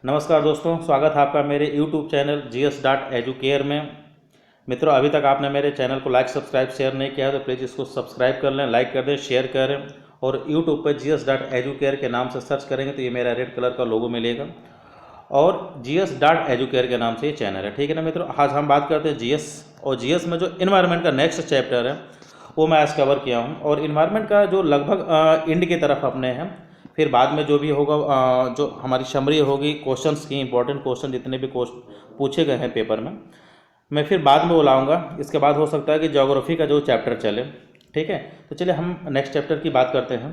नमस्कार दोस्तों, स्वागत है आपका मेरे YouTube चैनल gs.educare में। मित्रों, अभी तक आपने मेरे चैनल को लाइक सब्सक्राइब शेयर नहीं किया है तो प्लीज़ इसको सब्सक्राइब कर लें, लाइक कर दें, शेयर करें। और YouTube पर gs.educare के नाम से सर्च करेंगे तो ये मेरा रेड कलर का लोगो मिलेगा और gs.educare के नाम से ये चैनल है। ठीक है ना मित्रों, आज हम बात करते हैं GS और GS में जो इन्वायरमेंट का नेक्स्ट चैप्टर है वो मैं आज कवर किया हूँ। और इन्वायरमेंट का जो लगभग एंड की तरफ अपने हैं, फिर बाद में जो भी होगा जो हमारी समरी होगी क्वेश्चंस की, इंपॉर्टेंट क्वेश्चन जितने भी पूछे गए हैं पेपर में, मैं फिर बाद में वो लाऊंगा। इसके बाद हो सकता है कि ज्योग्राफी का जो चैप्टर चले। ठीक है, तो चलिए हम नेक्स्ट चैप्टर की बात करते हैं।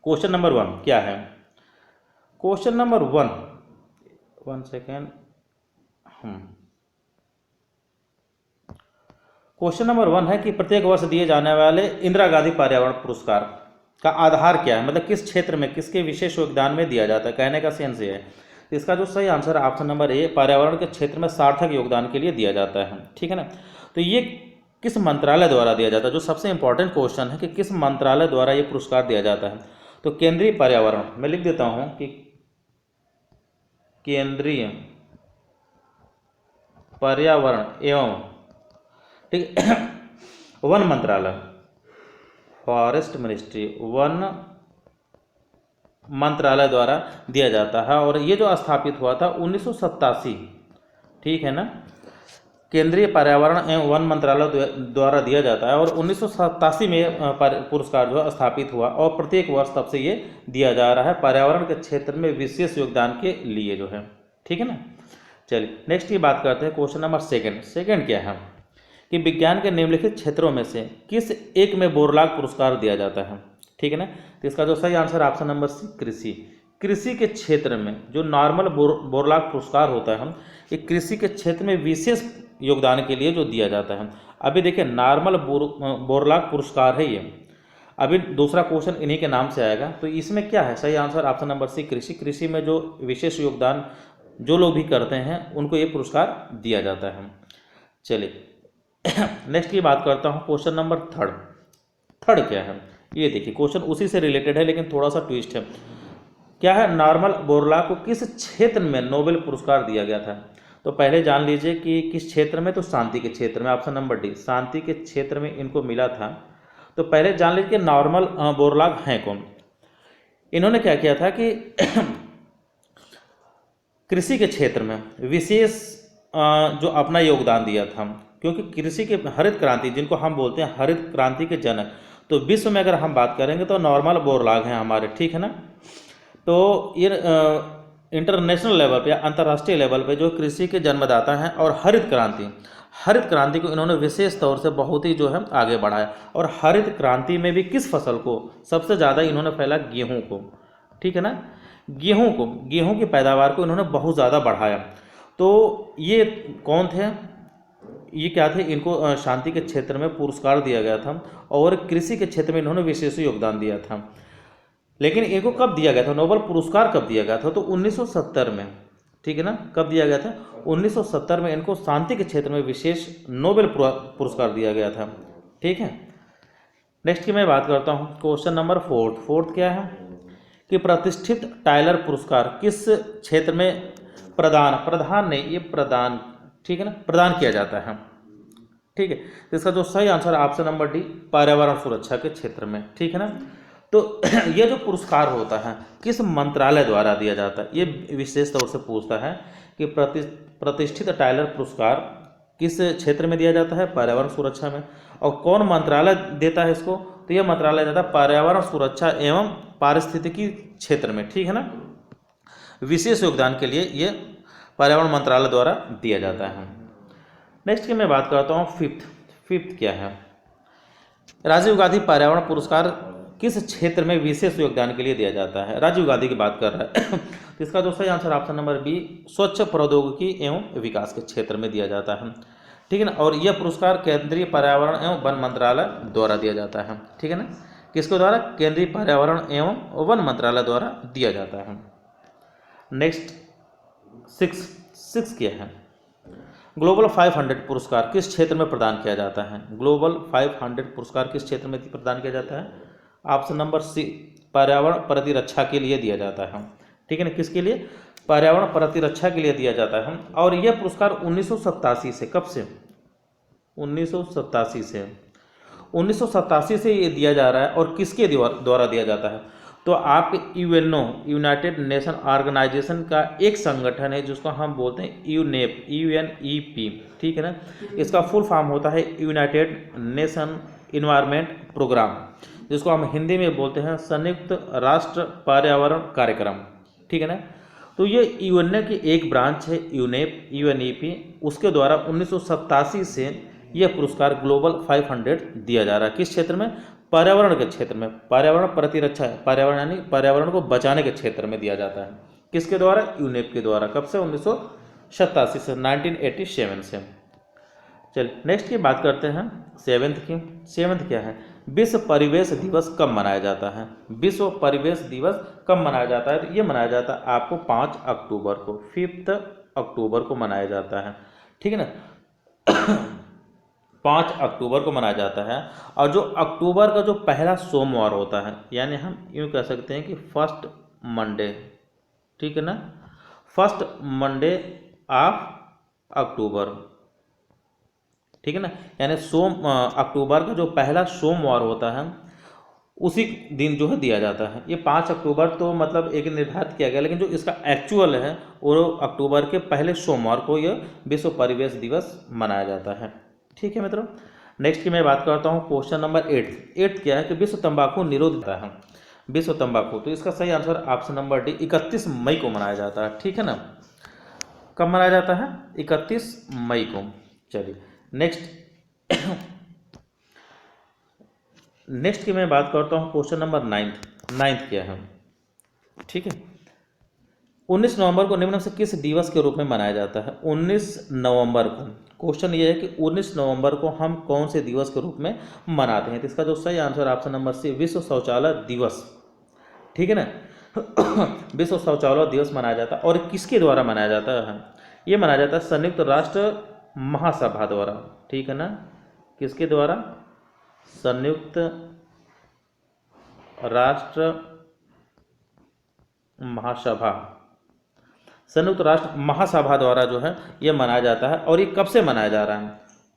क्वेश्चन नंबर 1 क्या है? Question number 1 second. Question number 1 है कि प्रत्येक वर्ष दिए जाने वाले इंदिरा गांधी पर्यावरण पुरस्कार का आधार क्या है, मतलब किस क्षेत्र में किसके विशेष योगदान में दिया जाता है। कहने का सेंस ये है, इसका जो सही आंसर है ऑप्शन नंबर ए, पर्यावरण के क्षेत्र में सार्थक योगदान के लिए दिया जाता है। ठीक है ना, तो ये किस मंत्रालय द्वारा दिया जाता है, जो सबसे इंपॉर्टेंट क्वेश्चन है कि किस मंत्रालय द्वारा ये पुरस्कार दिया जाता है। तो केंद्रीय पर्यावरण, मैं लिख देता हूँ कि केंद्रीय पर्यावरण एवं ठीक वन मंत्रालय, फॉरेस्ट मिनिस्ट्री, वन मंत्रालय द्वारा दिया जाता है। और ये जो स्थापित हुआ था 1987, ठीक है ना, केंद्रीय पर्यावरण एवं वन मंत्रालय द्वारा दिया जाता है और 1987 में पुरस्कार जो स्थापित हुआ और प्रत्येक वर्ष तब से ये दिया जा रहा है पर्यावरण के क्षेत्र में विशेष योगदान के लिए जो है। ठीक है ना, चलिए नेक्स्ट की बात करते हैं। क्वेश्चन नंबर सेकेंड क्या है कि विज्ञान के निम्नलिखित क्षेत्रों में से किस एक में बोरलाग पुरस्कार दिया जाता है। ठीक है ना, तो इसका जो सही आंसर ऑप्शन नंबर सी, कृषि के क्षेत्र में जो नॉर्मल बोरलाग पुरस्कार होता है, ये कृषि के क्षेत्र में विशेष योगदान के लिए जो दिया जाता है। अभी देखिए नॉर्मल बोरलाग पुरस्कार है ये, अभी दूसरा क्वेश्चन इन्हीं के नाम से आएगा। तो इसमें क्या है, सही आंसर ऑप्शन नंबर सी, कृषि में जो विशेष योगदान जो लोग भी करते हैं उनको ये पुरस्कार दिया जाता है। चलिए नेक्स्ट की बात करता हूँ। क्वेश्चन नंबर थर्ड क्या है, ये देखिए क्वेश्चन उसी से रिलेटेड है लेकिन थोड़ा सा ट्विस्ट है। क्या है, नॉर्मल बोरलाग को किस क्षेत्र में नोबेल पुरस्कार दिया गया था। तो पहले जान लीजिए कि किस क्षेत्र में, तो शांति के क्षेत्र में, ऑप्शन नंबर डी, शांति के क्षेत्र में इनको मिला था। तो पहले जान लीजिए कि नॉर्मल बोरलाग हैं कौन। इन्होंने क्या किया था कि कृषि के क्षेत्र में विशेष जो अपना योगदान दिया था, क्योंकि कृषि के हरित क्रांति, जिनको हम बोलते हैं हरित क्रांति के जनक, तो विश्व में अगर हम बात करेंगे तो नॉर्मल बोरलाग हैं हमारे। ठीक है ना, तो ये इंटरनेशनल लेवल पे या अंतर्राष्ट्रीय लेवल पे जो कृषि के जन्मदाता हैं और हरित क्रांति को इन्होंने विशेष तौर से बहुत ही जो है आगे बढ़ाया। और हरित क्रांति में भी किस फसल को सबसे ज़्यादा इन्होंने फैला, गेहूँ को। ठीक है ना, गेहूँ की पैदावार को इन्होंने बहुत ज़्यादा बढ़ाया। तो ये कौन थे, ये क्या थे, इनको शांति के क्षेत्र में पुरस्कार दिया गया था और कृषि के क्षेत्र में इन्होंने विशेष योगदान दिया था। लेकिन इनको कब दिया गया था, नोबेल पुरस्कार कब दिया गया था, तो 1970 में। ठीक है ना, कब दिया गया था, 1970 में इनको शांति के क्षेत्र में विशेष नोबेल पुरस्कार दिया गया था। ठीक है, नेक्स्ट की मैं बात करता हूँ। क्वेश्चन नंबर फोर्थ क्या है कि प्रतिष्ठित टाइलर पुरस्कार किस क्षेत्र में प्रदान नहीं, ये प्रदान, ठीक है ना, प्रदान किया जाता है। ठीक है, तो इसका जो सही आंसर ऑप्शन नंबर डी, पर्यावरण सुरक्षा के क्षेत्र में। ठीक है ना, तो ये जो पुरस्कार होता है किस मंत्रालय द्वारा दिया जाता है, ये विशेष तौर से पूछता है कि प्रतिष्ठित टाइलर पुरस्कार किस क्षेत्र में दिया जाता है, पर्यावरण सुरक्षा में। और कौन मंत्रालय देता है इसको, तो यह मंत्रालय देता है पर्यावरण सुरक्षा एवं पारिस्थितिकी क्षेत्र में। ठीक है ना, विशेष योगदान के लिए ये पर्यावरण मंत्रालय द्वारा दिया जाता है। नेक्स्ट की मैं बात करता हूँ फिफ्थ क्या है, राजीव गांधी पर्यावरण पुरस्कार किस क्षेत्र में विशेष योगदान के लिए दिया जाता है। राजीव गांधी की बात कर रहा है तो इसका जो सही आंसर ऑप्शन नंबर बी, स्वच्छ प्रौद्योगिकी एवं विकास के क्षेत्र में दिया जाता है। ठीक है ना, और यह पुरस्कार केंद्रीय पर्यावरण एवं वन मंत्रालय द्वारा दिया जाता है। ठीक है ना, किसके द्वारा, केंद्रीय पर्यावरण एवं वन मंत्रालय द्वारा दिया जाता है। नेक्स्ट सिक्स क्या है, ग्लोबल 500 पुरस्कार किस क्षेत्र में प्रदान किया जाता है। ग्लोबल 500 पुरस्कार किस क्षेत्र में प्रदान किया जाता है, ऑप्शन नंबर सी, पर्यावरण प्रतिरक्षा के लिए दिया जाता है। ठीक है ना, किसके लिए, पर्यावरण प्रतिरक्षा के लिए दिया जाता है। और यह पुरस्कार 1987 से, कब से, 1987 से ये दिया जा रहा है। और किसके द्वारा दिया जाता है, तो आपके यूएनओ, यूनाइटेड नेशन ऑर्गेनाइजेशन का एक संगठन है जिसको हम बोलते हैं यूनेप, UNEP, ठीक है ना। इसका फुल फॉर्म होता है यूनाइटेड नेशन इन्वायरमेंट प्रोग्राम, जिसको हम हिंदी में बोलते हैं संयुक्त राष्ट्र पर्यावरण कार्यक्रम, ठीक है ना। तो ये यूएनए की एक ब्रांच है यूनेप, UNEP, उसके द्वारा 1987 से यह पुरस्कार ग्लोबल 500 दिया जा रहा है। किस क्षेत्र में, पर्यावरण के क्षेत्र में, पर्यावरण प्रतिरक्षा है, पर्यावरण यानी पर्यावरण को बचाने के क्षेत्र में दिया जाता है। किसके द्वारा, यूनेप के द्वारा। कब से, 1987 से, 1987 से। चलिए नेक्स्ट की बात करते हैं सेवेंथ की। सेवेंथ क्या है, विश्व परिवेश दिवस कब मनाया जाता है। विश्व परिवेश दिवस कब मनाया जाता है, तो ये मनाया जाता है आपको 5 अक्टूबर को, 5 अक्टूबर को मनाया जाता है, ठीक है ना। 5 अक्टूबर को मनाया जाता है। और जो अक्टूबर का जो पहला सोमवार होता है, यानी हम यूँ कह सकते हैं कि फर्स्ट मंडे, ठीक है ना, फर्स्ट मंडे ऑफ अक्टूबर, ठीक है ना, यानी अक्टूबर का जो पहला सोमवार होता है उसी दिन जो है दिया जाता है। ये 5 अक्टूबर तो मतलब एक निर्धारित किया गया, लेकिन जो इसका एक्चुअल है वो अक्टूबर के पहले सोमवार को यह विश्व परिवेश दिवस मनाया जाता है, ठीक है मित्रों। नेक्स्ट की मैं बात करता हूँ क्वेश्चन नंबर 8 क्या है कि विश्व तंबाकू निरोध होता है। विश्व तंबाकू, तो इसका सही आंसर ऑप्शन नंबर डी, 31 मई को मनाया जाता है, ठीक है ना। कब मनाया जाता है, 31 मई को। चलिए नेक्स्ट की मैं बात करता हूँ क्वेश्चन नंबर 9 क्या है, ठीक है। 19 नवंबर को निम्न में से किस दिवस के रूप में मनाया जाता है। 19 नवंबर को, क्वेश्चन ये है कि 19 नवंबर को हम कौन से दिवस के रूप में मनाते हैं। तो इसका जो सही आंसर ऑप्शन नंबर सी, विश्व शौचालय दिवस, ठीक है ना। विश्व शौचालय दिवस मनाया जाता है। और किसके द्वारा मनाया जाता है, ये मनाया जाता है संयुक्त राष्ट्र महासभा द्वारा, ठीक है ना। किसके द्वारा, संयुक्त राष्ट्र महासभा, संयुक्त राष्ट्र महासभा द्वारा जो है ये मनाया जाता है। और ये कब से मनाया जा रहा है,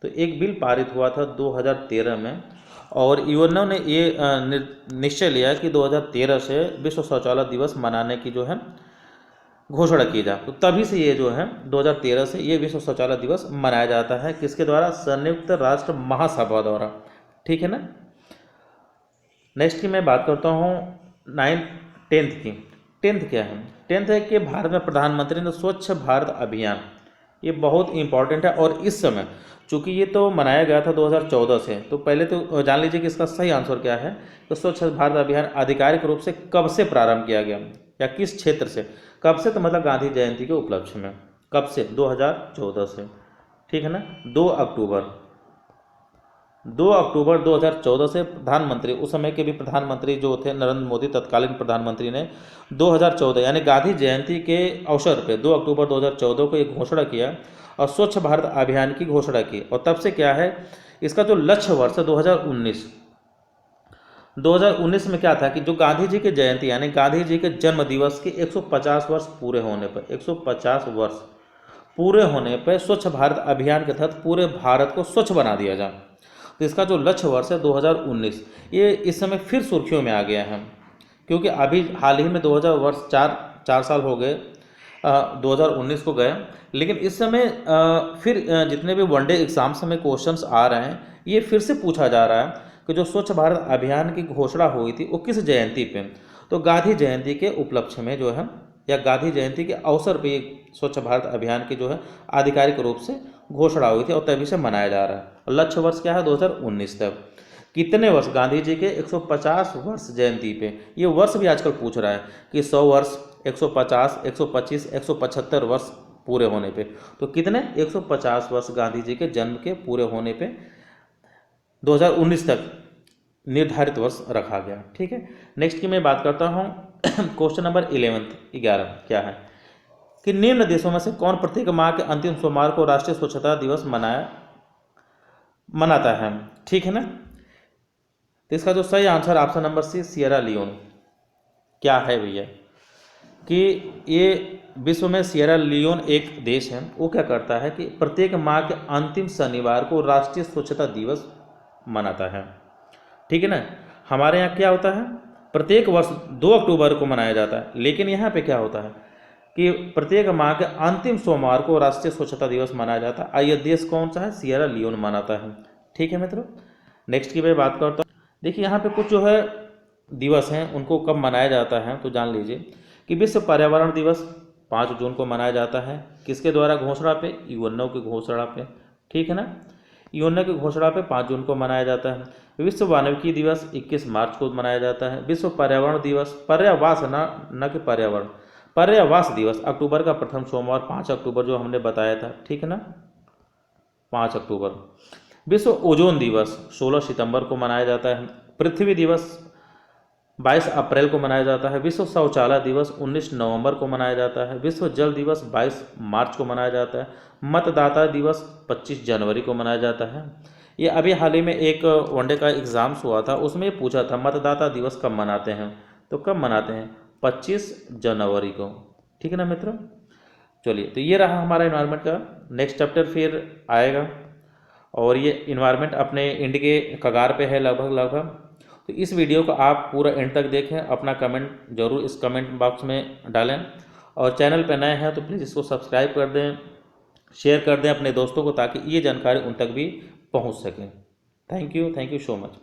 तो एक बिल पारित हुआ था 2013 में, और यूएनओ ने ये निश्चय लिया कि 2013 से विश्व शौचालय दिवस मनाने की जो है घोषणा की जाए। तो तभी से ये जो है 2013 से ये विश्व शौचालय दिवस मनाया जाता है। किसके द्वारा, संयुक्त राष्ट्र महासभा द्वारा, ठीक है ना। नेक्स्ट की मैं बात करता हूँ 10th की। 10th क्या है, 10th है कि भारत में प्रधानमंत्री ने स्वच्छ भारत अभियान, ये बहुत इंपॉर्टेंट है। और इस समय चूँकि ये तो मनाया गया था 2014 से, तो पहले तो जान लीजिए कि इसका सही आंसर क्या है। तो स्वच्छ भारत अभियान आधिकारिक रूप से कब से प्रारंभ किया गया या किस क्षेत्र से, कब से, तो मतलब गांधी जयंती के उपलक्ष्य में। कब से, 2014 से, ठीक है ना। 2 अक्टूबर 2014 से प्रधानमंत्री, उस समय के भी प्रधानमंत्री जो थे नरेंद्र मोदी, तत्कालीन प्रधानमंत्री ने 2014 यानी गांधी जयंती के अवसर पे 2 अक्टूबर 2014 को एक घोषणा किया और स्वच्छ भारत अभियान की घोषणा की। और तब से क्या है, इसका जो लक्ष्य वर्ष है 2019 में क्या था कि जो गांधी जी की जयंती यानी गांधी जी के जन्म दिवस के 150 वर्ष पूरे होने पर, 150 वर्ष पूरे होने पर स्वच्छ भारत अभियान के तहत पूरे भारत को स्वच्छ बना दिया जाए। तो इसका जो लक्ष्य वर्ष है 2019, ये इस समय फिर सुर्खियों में आ गया है, क्योंकि अभी हाल ही में 2000 वर्ष 4 साल हो गए 2019 को गए। लेकिन इस समय फिर जितने भी वनडे एग्जाम्स में क्वेश्चंस आ रहे हैं, ये फिर से पूछा जा रहा है कि जो स्वच्छ भारत अभियान की घोषणा हुई थी वो किस जयंती पे, तो गांधी जयंती के उपलक्ष्य में जो है, या गांधी जयंती के अवसर पे ये स्वच्छ भारत अभियान की जो है आधिकारिक रूप से घोषणा हुई थी और तभी से मनाया जा रहा है। और लक्ष्य वर्ष क्या है, 2019 तक। कितने वर्ष, गांधी जी के 150 वर्ष जयंती पे, ये वर्ष भी आजकल पूछ रहा है कि 100 वर्ष, 150, 125, 175 वर्ष पूरे होने पे, तो कितने, 150 वर्ष गांधी जी के जन्म के पूरे होने पे 2019 तक निर्धारित वर्ष रखा गया, ठीक है। नेक्स्ट की मैं बात करता हूँ क्वेश्चन नंबर 11 क्या है कि निम्न देशों में से कौन प्रत्येक माह के अंतिम सोमवार को राष्ट्रीय स्वच्छता दिवस मनाता है, ठीक है ना। तो इसका जो सही answer option number C, Sierra Leone. क्या है भैया, कि ये विश्व में सिएरा लियोन एक देश है, वो क्या करता है कि प्रत्येक माह के अंतिम शनिवार को राष्ट्रीय स्वच्छता दिवस मनाता है। ठीक है ना। हमारे यहाँ क्या होता है, प्रत्येक वर्ष 2 अक्टूबर को मनाया जाता है, लेकिन यहाँ पे क्या होता है कि प्रत्येक माह के अंतिम सोमवार को राष्ट्रीय स्वच्छता दिवस मनाया जाता है। और यह देश कौन सा है, सिएरा लियोन मनाता है। ठीक है मित्रों, नेक्स्ट की मैं बात करता हूँ। देखिए यहाँ पे कुछ जो है दिवस हैं उनको कब मनाया जाता है, तो जान लीजिए कि विश्व पर्यावरण दिवस 5 जून को मनाया जाता है। किसके द्वारा घोषणा पे, यूएनओ की घोषणा पे। ठीक है ना, यूएनओ की घोषणा पे 5 जून को मनाया जाता है। विश्व वानिकी दिवस 21 मार्च को मनाया जाता है। विश्व पर्यावरण दिवस, पर्यावास न कि पर्यावरण, पर्यावास दिवस अक्टूबर का प्रथम सोमवार 5 अक्टूबर जो हमने बताया था। ठीक है ना, 5 अक्टूबर। विश्व ओजोन दिवस 16 सितंबर को मनाया जाता है। पृथ्वी दिवस 22 अप्रैल को मनाया जाता है। विश्व शौचालय दिवस 19 नवंबर को मनाया जाता है। विश्व जल दिवस 22 मार्च को मनाया जाता है। मतदाता दिवस 25 जनवरी को मनाया जाता है। ये अभी हाल ही में एक वनडे का एग्ज़ाम्स हुआ था, उसमें पूछा था मतदाता दिवस कब मनाते हैं, तो कब मनाते हैं, 25 जनवरी को। ठीक है ना मित्रों, चलिए तो ये रहा हमारा इन्वायरमेंट का। नेक्स्ट चैप्टर फिर आएगा, और ये इन्वायरमेंट अपने एंड के कगार पे है लगभग। तो इस वीडियो को आप पूरा एंड तक देखें, अपना कमेंट जरूर इस कमेंट बॉक्स में डालें, और चैनल पर नए हैं तो प्लीज़ इसको सब्सक्राइब कर दें, शेयर कर दें अपने दोस्तों को, ताकि ये जानकारी उन तक भी पहुंच सके। Thank you so much.